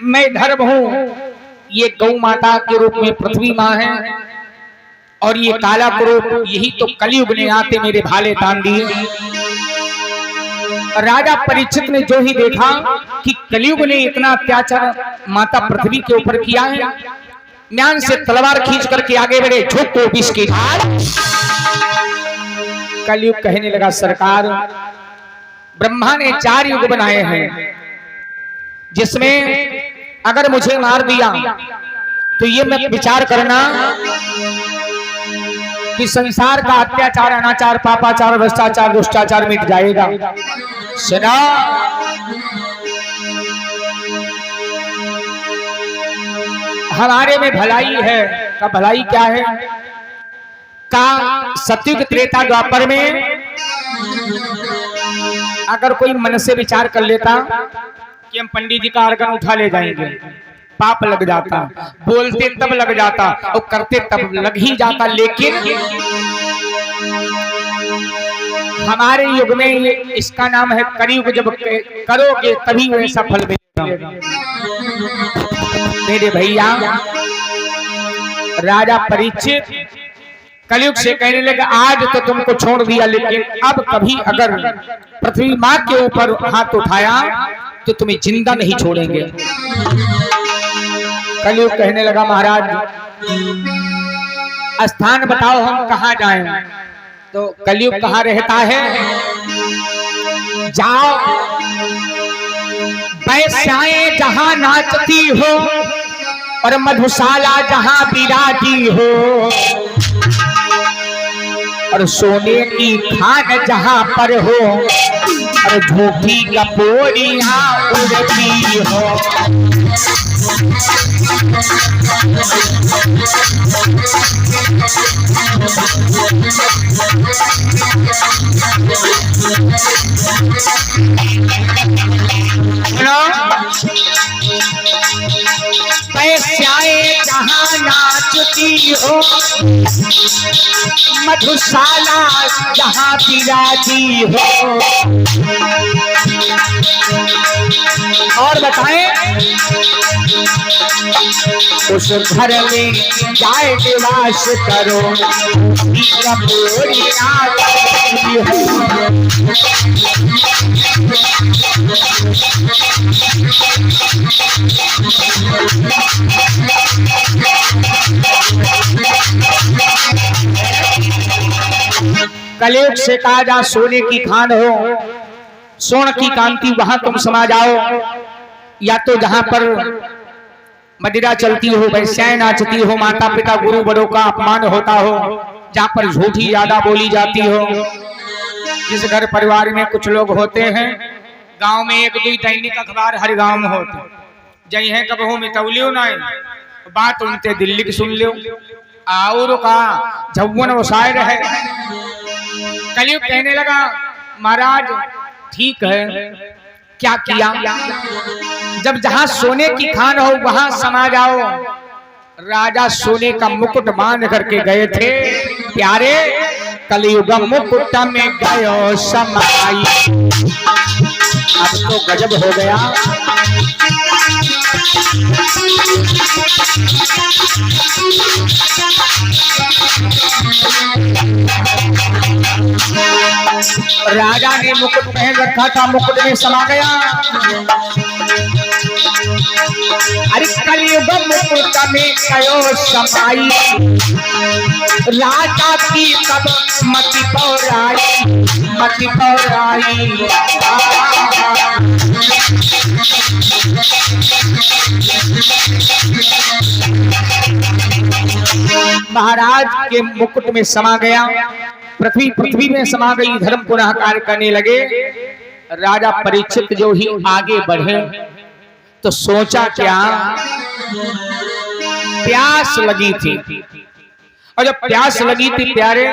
मैं धर्म हूं, ये गौ माता के रूप में पृथ्वी माँ है, और ये काला क्रोध यही तो कलयुग ने आते मेरे भाले तान दिए। राजा परीक्षित ने जो ही देखा कि कलयुग ने इतना अत्याचार माता पृथ्वी के ऊपर किया है, म्यान से तलवार खींच करके आगे बढ़े, झोंक को विष की धार। कलयुग कहने लगा, सरकार ब्रह्मा ने 4 युग बनाए हैं, जिसमें अगर मुझे मार दिया तो ये मैं विचार करना कि संसार का अत्याचार, अनाचार, पापाचार, भ्रष्टाचार, दुष्टाचार मिट जाएगा। सुना, हमारे में भलाई है। का भलाई क्या है? का सतयुग त्रेता द्वापर में अगर कोई मन से विचार कर लेता कि हम पंडित जी का अर्घन उठा ले जाएंगे, पाप लग जाता, बोलते तब लग जाता और करते तब लग ही जाता। लेकिन हमारे युग में ये इसका नाम है कलयुग, जब करोगे तभी वैसा फल मिलेगा। मेरे भैया, राजा परीक्षित कलयुग से कहने लगे, आज तो तुमको छोड़ दिया, लेकिन अब कभी अगर पृथ्वी माँ के ऊपर हाथ उठाया तो तुम्हें जिंदा नहीं छोड़ेंगे। कलयुग कहने लगा, महाराज स्थान बताओ, हम कहाँ जाएं? तो कलयुग कहाँ रहता है? जाओ, वैश्याएं जहां नाचती हो और मधुशाला जहां विराजी हो, और सोने की खान जहां पर हो, और झूठी कपोरियां उड़ती हो। वैश्याएं जहां नाचती हो, मधुशाला जहां विराजी हो। और बताएं, उस घर में जाए निवास करो, कलयुग से कहा, जहाँ सोने की खान हो, स्वर्ण की कांति, वहां तुम समा जाओ। या तो जहां पर मदिरा चलती हो, वैश्याएं नाचती हो, माता पिता गुरु बड़ों का अपमान होता हो, जहां पर झूठी ज्यादा बोली जाती हो। जिस घर परिवार में कुछ लोग होते हैं, गांव में 1-2 दैनिक अखबार हर गांव में होते, जही है कबहू में तौलियो ना बात उनते दिल्ली की सुन लो, और का जौवन वो शायर है। कलयुग कहने लगा, महाराज ठीक है, क्या किया? जब जहां सोने की खान हो वहां समा जाओ। राजा सोने का मुकुट बांध करके गए थे, प्यारे कलयुग मुकुट में गयो समाई। अब तो गजब हो गया। राजा ने मुकुट पहन रखा था, मुकुट में समा गया। अरे कलयुग मुकुट में गयो समाई, राजा की तब मति पौराई, मति पौराई। महाराज के मुकुट में समा गया, पृथ्वी में समा गई, धर्म पुनः कार्य करने लगे। राजा परीक्षित जो ही आगे बढ़े तो सोचा क्या, प्यास लगी थी, और जब प्यास लगी थी प्यारे,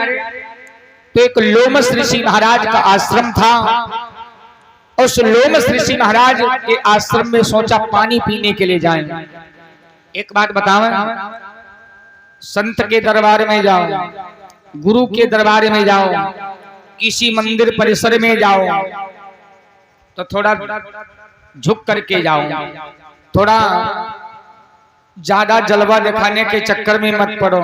तो एक लोमस ऋषि महाराज का आश्रम था। उस लोमस ऋषि महाराज के आश्रम में सोचा पानी पीने के लिए जाएं। एक बात बताओ, संत के दरबार में जाओ, गुरु के दरबार में जाओ, किसी मंदिर परिसर में जाओ तो थोड़ा झुक करके जाओ, थोड़ा ज्यादा जलवा दिखाने के चक्कर में मत पड़ो।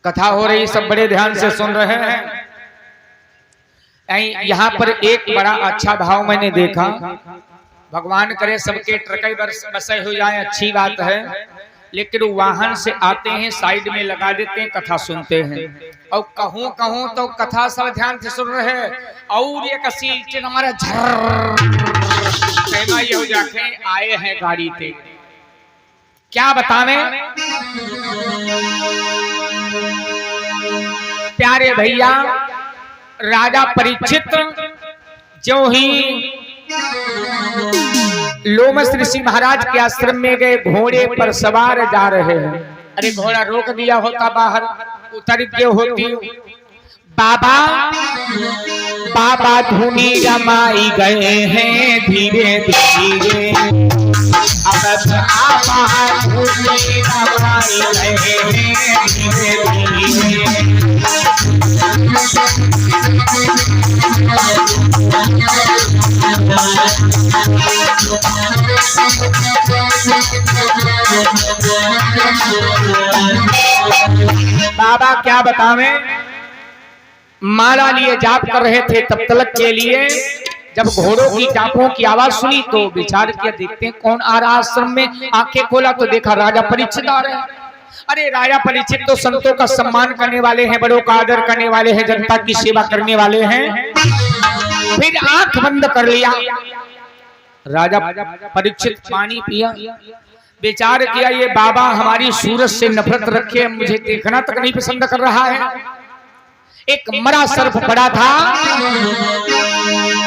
कथा हो रही, सब बड़े ध्यान से सुन रहे हैं। यहाँ पर एक बड़ा अच्छा भाव मैंने देखा। भगवान करे सबके ट्रकै बसे हो जाए, अच्छी बात है, लेकिन वाहन से आते हैं, साइड में लगा देते हैं, कथा सुनते हैं। और कहूं कहूं तो कथा सब ध्यान से सुन रहे हैं, और ये कसी हमारा झर ये हो जाके आए हैं गाड़ी पे। क्या बतावे प्यारे भैया, राजा परीक्षित जो ही लोमस ऋषि महाराज के आश्रम में गए, घोड़े पर सवार जा रहे हैं। अरे घोड़ा रोक दिया होता, बाहर उतर के होती। बाबा बाबा धुनी रमाई गए हैं धीरे धीरे, अब बाबा धुनी रमाई गए हैं धीरे धीरे। बाबा क्या बतावें, माला लिए जाप कर रहे थे, तब तलक के लिए जब घोड़ों की टापों की आवाज सुनी तो विचार किया, देखते हैं कौन आ रहा आश्रम में। आंखें खोला तो देखा राजा परीक्षित आ रहे हैं। अरे राजा परीक्षित तो संतों का सम्मान करने वाले हैं, बड़ों का आदर करने वाले हैं, जनता की सेवा करने वाले हैं। फिर आंख बंद कर लिया राजा परीक्षित, पानी पिया, विचार किया ये बाबा हमारी सूरज से नफरत रखे, मुझे देखना तक नहीं पसंद कर रहा है। एक मरा सर्प पड़ा था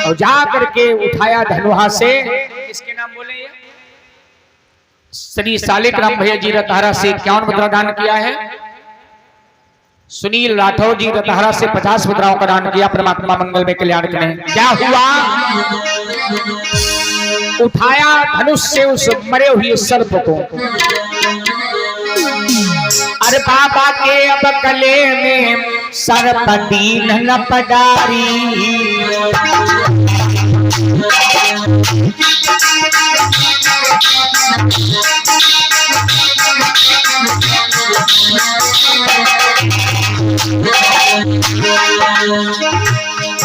और जा करके उठाया धनुहा से। इसके नाम बोले ये श्री सालिक राम भैया जी रतहरा से 51 मुद्रा दान किया है। सुनील राठौर जी रतहरा से 50 मुद्राओं का दान किया। परमात्मा मंगल में कल्याण करें। क्या हुआ, उठाया धनुष से उस मरे हुए सर्प को। अरे बाबा के अब गले में सर्प दीन न पडारी,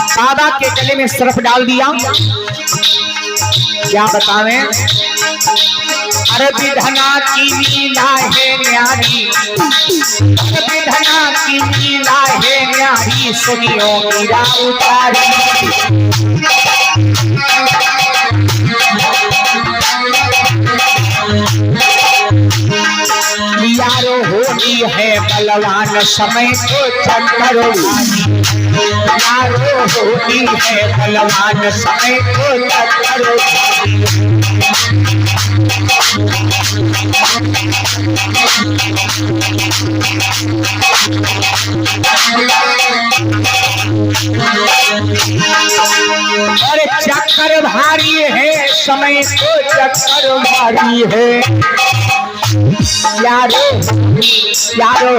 बाबा के गले में सर्प डाल दिया। क्या बतावें, अरे विधना की लीला है न्यारी, विधना की लीला है न्यारी, सुनियो मीरा उतारी। यारो होली है बलवान समय को चक्कर भारी, यारो होली है बलवान समय को चक्कर भारी। अरे चक्कर भारी है समय को चक्कर भारी है, यारो यारो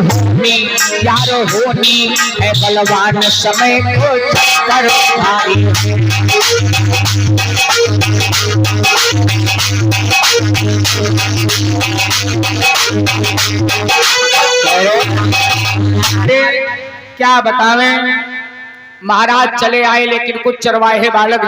यारो होनी है बलवान समय को चक्कर भारी है। क्या बतावें, महाराज चले आए लेकिन कुछ चरवाहे बालक